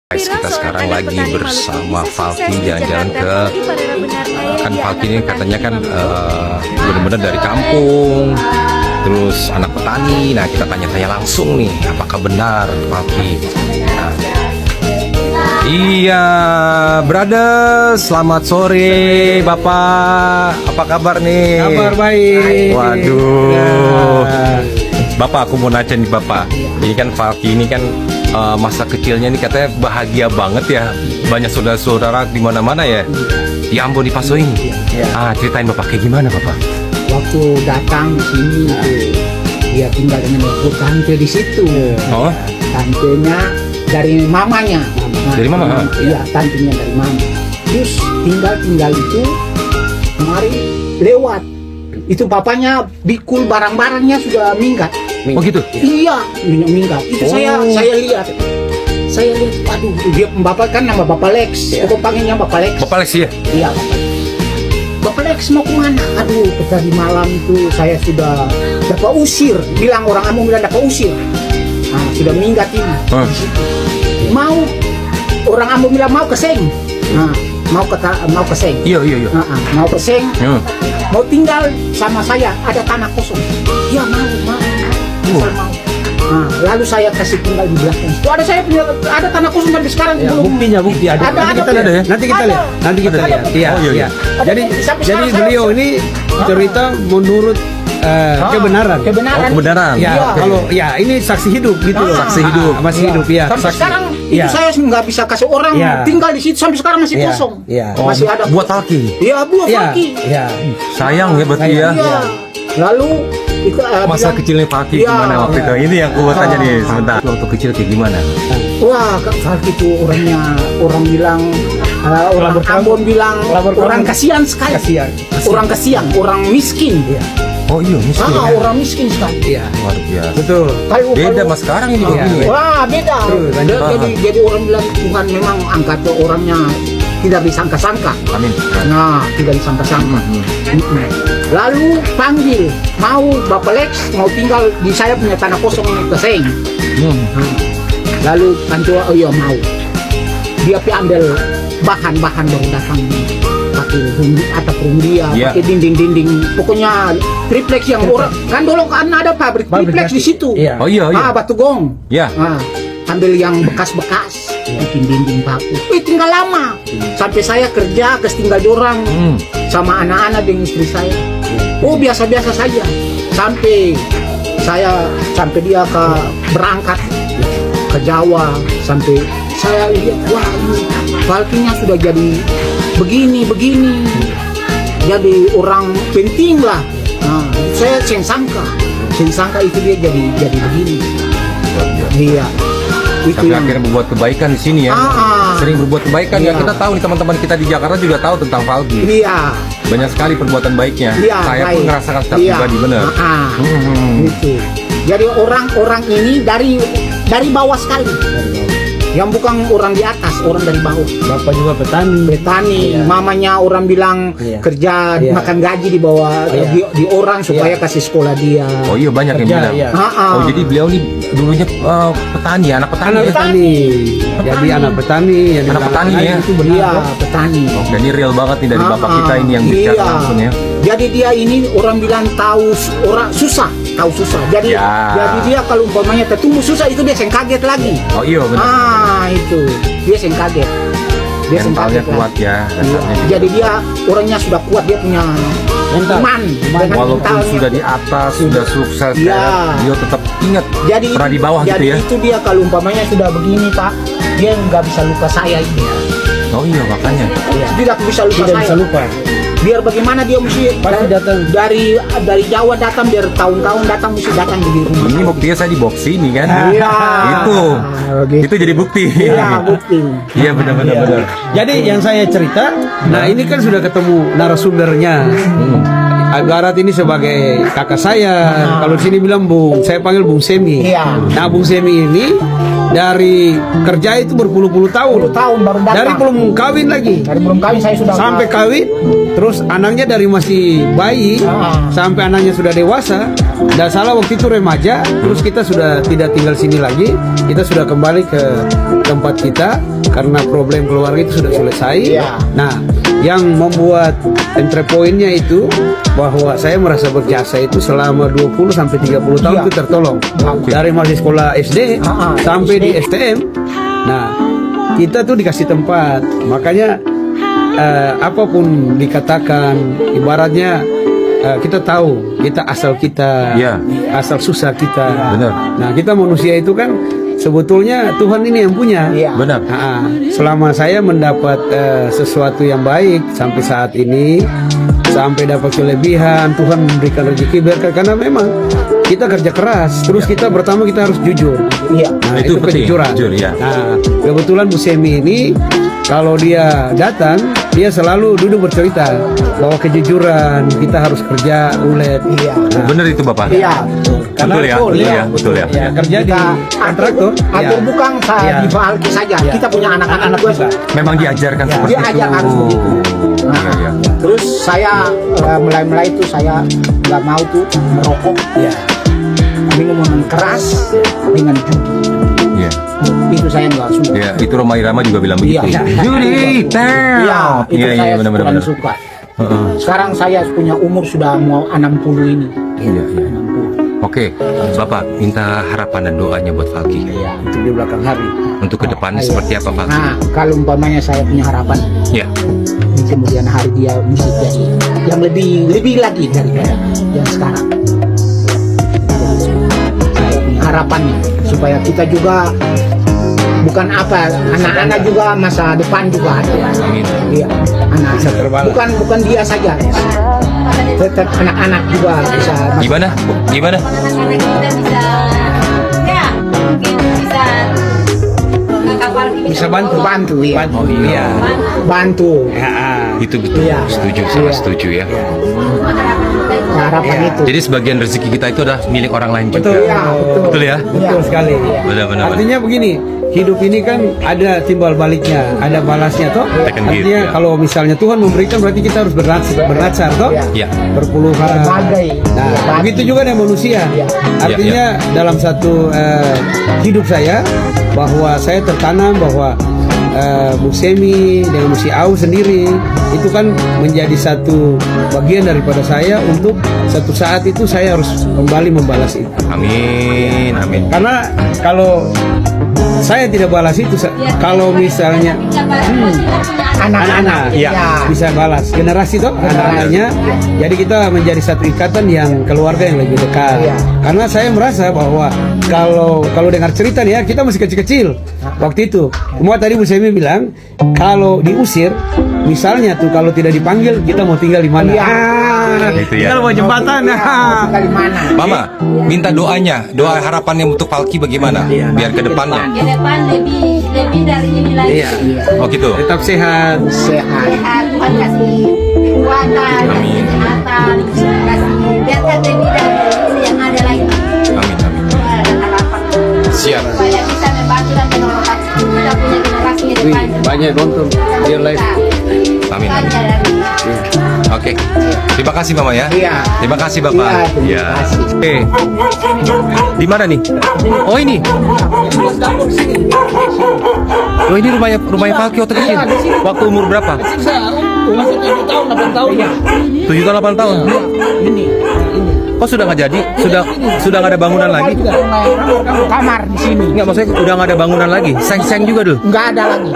Guys, kita sekarang lagi bersama Falky jalan-jalan ke kan Falky ini katanya kan benar-benar dari kampung, terus anak petani. Nah, kita tanya-tanya langsung nih, apakah benar Falky? Nah, iya, brother, selamat sore, Bapak. Apa kabar nih? Kabar baik. Waduh, Bapak, aku mau nanya nih Bapak. Ini kan Falky ini kan masa kecilnya nih katanya bahagia banget ya, banyak saudara-saudara di mana-mana ya. Di Ambon, di Paso ini. Ya. Ceritain Bapak, kayak gimana Bapak? Waktu datang di sini dia tinggal dengan ibu tante di situ. Oh, Tantenya dari mamanya. Dari mama? Iya, tantenya dari mama. Terus tinggal itu kemarin lewat. Itu bapaknya bikul barang-barangnya sudah minggat. oh gitu. Iya, minggat. Itu saya lihat. Saya lihat, aduh, dia bapak kan nama Bapak Lex. Aku panggilnya Bapak Lex. Bapak Lex ya? Iya, Bapak Lex mau kemana? Aduh, tadi malam itu saya sudah dapat usir. Bilang orang kamu bilang dapat usir. Nah, sudah minggat ini. Mau orang kamu bilang mau ke Seng. Nah, mau ke Seng. Iya. Mau ke Seng. Mau tinggal sama saya, ada tanah kosong. Ya mau. Nah, lalu saya kasih tinggal di belakang. Itu ada tanah kosong sampai sekarang Ya, belum. bukti ada. Ada. Ada ya? Nanti kita lihat. Iya. Oh, iya. Jadi Sampai jadi sekarang beliau ini cerita menurut kebenaran. Kebenaran. Oh, kebenaran. Ya, Iya. kalau ya ini saksi hidup gitu loh. Saksi hidup. Masih hidup ya. Sampai Saksi. sekarang Iya. itu saya nggak bisa kasih orang Iya. tinggal di situ sampai sekarang masih Iya. kosong. Iya. Oh, Masih ada. buat Falky. Iya, buah Iya. Falky. Iya. Sayang ya berarti ya. Iya. Lalu itu Masa bilang, kecilnya Falky Iya. gimana waktu itu? Ini yang aku mau tanya nih sebentar. Waktu kecil kayak gimana? wah, Kak Falky itu orang bilang orang Ambon bilang orang kasihan sekali. Kasihan. Orang kasihan, orang miskin. Iya. Oh iya, miskin ya? Orang miskin sekali. Iya. Luar biasa. Betul. Beda mas sekarang ini Iya. begini ya? Wah, beda. Jadi orang bilang Tuhan memang angkat orangnya tidak disangka-sangka. Amin. Nah, tidak disangka-sangka. Lalu panggil, mau Bapak Lex mau tinggal di saya punya tanah kosong ke Seng. Lalu kan tua, oh iya mau. Dia ambil bahan-bahan baru datang pakai atap rumah dia, Iya. pakai dinding-dinding, pokoknya triplex yang orang kan dulu kan ada pabrik triplex di situ. Iya. Oh iya. Batu gong. Ya. Nah, ambil yang bekas-bekas, bikin dinding baku. Tinggal lama. Sampai saya kerja ke tinggal di orang sama anak-anak dengan istri saya. Oh, biasa-biasa saja. Sampai dia berangkat ke Jawa, sampai saya lihat wah ini Falky-nya sudah jadi begini. Jadi orang penting lah. Nah, saya sangka itu dia jadi begini. Iya. Itu Tapi yang akhirnya berbuat kebaikan di sini ya. Sering berbuat kebaikan ya. Iya. Kita tahu nih teman-teman kita di Jakarta juga tahu tentang Falky. Iya. Banyak sekali perbuatan baiknya. Iya, Saya pun baik. ngerasakan secara Iya. pribadi benar. Itu. Jadi orang ini dari bawah sekali. Yang bukan orang di atas, orang dari bawah. Bapak juga petani. Petani, Iya. mamanya orang bilang Iya. kerja Iya. makan gaji di bawah Iya. di orang supaya kasih sekolah dia. Oh iya, banyak yang Kerja, bilang. iya. Oh jadi beliau nih dulunya petani, anak petani. Anak ya? petani. Jadi anak petani. Yang Anak dibilang petani ya? Itu benar. Iya, petani. Oh, jadi real banget nih dari bapak kita ini yang bicara Iya. langsung ya. Jadi dia ini orang bilang tahu susah. Jadi Ya. jadi dia kalau umpamanya tertumbuh susah itu dia yang kaget lagi. Oh iya benar. Itu dia yang kaget. Dia yang Mentalnya kaget kuat lagi. ya. Iya. Dasarnya juga. Jadi dia orangnya sudah kuat, dia punya Mental. iman dengan Walaupun mentalnya. sudah di atas, sudah sukses, Iya. dia tetap ingat Jadi pernah di bawah jadi gitu ya. itu dia kalau umpamanya sudah begini Pak, dia nggak bisa lupa saya ini. Oh iya makanya. Tidak bisa lupa Tidak saya. bisa lupa. Biar bagaimana dia mesti Pasti datang. dari Jawa datang, biar tahun-tahun datang mesti datang di rumah. Ini buktinya saya di box ini kan. Iya. Itu jadi bukti. Iya, bukti. Iya benar-benar Iya. benar. Jadi yang saya cerita, nah ini kan sudah ketemu narasumbernya. Ibarat ini sebagai kakak saya. Kalau di sini bilang Bung, saya panggil Bung Semi. Iya. Nah Bung Semi ini dari kerja itu berpuluh-puluh tahun. 10 tahun baru datang. Dari belum kawin lagi. Dari belum kawin saya sudah Sampai kawin, terus anaknya dari masih bayi sampai anaknya sudah dewasa, tidak salah waktu itu remaja, terus kita sudah tidak tinggal sini lagi, kita sudah kembali ke tempat kita karena problem keluarga itu sudah selesai. Iya. Nah, yang membuat entry point-nya itu bahwa saya merasa berjasa itu selama 20 sampai 30 tahun Iya. itu tertolong. Dari masih sekolah SD sampai di STM. Nah, kita tuh dikasih tempat. Makanya apapun dikatakan, ibaratnya kita tahu kita asal kita, Iya. asal susah kita. Benar. Nah, kita manusia itu kan sebetulnya Tuhan ini yang punya. Iya. Benar. Selama saya mendapat sesuatu yang baik sampai saat ini, sampai dapat kelebihan, Tuhan memberikan rezeki berkah karena memang kita kerja keras. Terus kita pertama kita harus jujur. Iya. Nah, Itu itu penting, kejujuran. jujur, ya. Nah, kebetulan Bu Semi ini kalau dia datang, dia selalu duduk bercerita bahwa kejujuran kita harus kerja ulet. Iya. Nah, Benar itu Bapak. Iya. Betul ya, betul ya, betul ya. Ya, kerja di kontraktor. Atur bukan Iya. di Falki saja. Iya. Kita punya anak-anak juga. Memang diajarkan Ya, seperti Dia itu. ajak harus begitu. Nah, Iya, iya. terus saya mulai-mulai itu saya nggak mau tuh merokok, Ya. minuman keras dengan judi. Iya. Itu saya nggak suka. Ya, itu Roma Irama juga bilang begitu. Iya. Judi, Iya, itu Iya, saya iya, benar-benar. kurang suka. Sekarang saya punya umur sudah mau 60 ini. Iya, iya. 60. Oke, Bapak minta harapan dan doanya buat Falki. Iya. Untuk di belakang hari. Untuk ke depan Iya. seperti apa Falki? Nah, kalau umpamanya saya punya harapan Ya, di kemudian hari dia bisa jadi yang lebih lagi daripada yang sekarang. Saya punya harapannya supaya kita juga bukan apa, anak-anak juga masa depan juga ada. amin. Iya, anak Bisa terbalas. bukan dia saja, tetap anak-anak juga bisa. Gimana? Gimana? Anak-anak kita bisa, ya mungkin bisa kapal kita Bisa bantu. Bantu, iya. Bantu. Oh, iya. Bantu. Ya. Itu betul. Iya. Setuju, sangat Iya. setuju ya. Harapan Iya. itu. Jadi sebagian rezeki kita itu adalah milik orang lain juga. Betul. Iya, betul. Betul ya? Betul sekali. Benar-benar. Artinya begini, hidup ini kan ada timbal baliknya, ada balasnya toh. Second gift, Artinya ya. kalau misalnya Tuhan memberikan berarti kita harus bernasar toh. Iya. Ya. Berpuluhan. Berbagai. Nah, Iya. begitu juga dengan manusia. Iya. Artinya dalam satu hidup saya bahwa saya tertanam bahwa Bu Semi dengan Musi Au sendiri itu kan menjadi satu bagian daripada saya untuk satu saat itu saya harus kembali membalas itu. Amin, amin. Karena kalau saya tidak balas itu, kalau misalnya Anak-anak, ya, bisa balas generasi toh anak-anaknya. Jadi kita menjadi satu ikatan yang keluarga yang lebih dekat. Iya. Karena saya merasa bahwa kalau dengar cerita nih ya, kita masih kecil-kecil waktu itu. Semua tadi Bu Semi bilang kalau diusir, misalnya tuh kalau tidak dipanggil kita mau tinggal di mana? Iya. Gitu ya. Tinggal mau jembatan. Tinggal di mana? Mama, minta doanya, doa harapannya untuk Falki bagaimana? Iya. Biar ke depannya. ke depan lebih dari ini lagi. Iya. Oh gitu. Tetap sehat. Sehat. Sehat, Tuhan kasih kekuatan, Amin. kesehatan, kasih biarkan lebih dari ini yang ada lagi. Amin, amin. Dan harapan Siap. supaya bisa membantu dan menolong kita punya generasi ke Wih, depan. banyak nonton real life. Amin, amin. Belajar dari Oke. Terima kasih Mama ya. Iya. Terima kasih Bapak. Iya, terima kasih. Oke. Di mana nih? Oh ini. Oh ini rumahnya Falki waktu kecil. Waktu umur berapa? Masih 7 tahun, 8 tahun. 7 tahun 8 tahun. Ini. Kok sudah nggak jadi? Sudah nggak ada bangunan lagi? Kamar di sini. Nggak, maksudnya udah nggak ada bangunan lagi. Seng-seng juga dulu. Nggak ada lagi.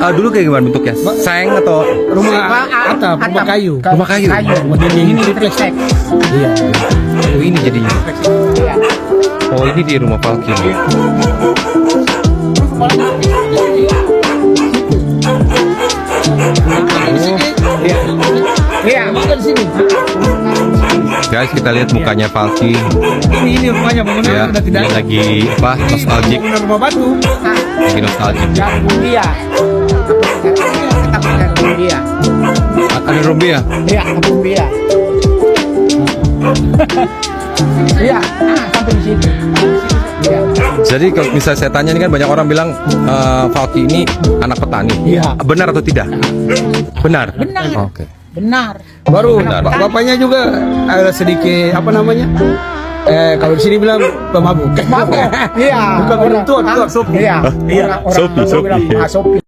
Dulu kayak gimana bentuknya? Seng atau Rumah atap, rumah kayu. Rumah kayu. Ini refleks. Iya. Oh ini jadinya. Iya. Oh ini di rumah Falki nih. Iya. Di sini. Guys, kita lihat mukanya Falki. Ini rumahnya bangunan Ya, sudah tidak dia lagi apa? Nostalgic. bangunan rumah batu. Lagi nostalgic. Gabung dia. Gabung dia. Ada Rombi ya? Iya, gabung dia. Iya, sampai di sini. Iya. Jadi kalau misalnya saya tanya ini kan banyak orang bilang Falki ini anak petani. Iya. Benar atau tidak? Benar. Benar. Oke. Benar. Baru Benar. bapaknya juga ada sedikit apa namanya? Kalau di sini bilang pemabuk. Mabuk. Iya. Bukan minum tuak, Sopi. Iya. Iya, Orang Sopi, Solo Sopi. bilang, Sopi.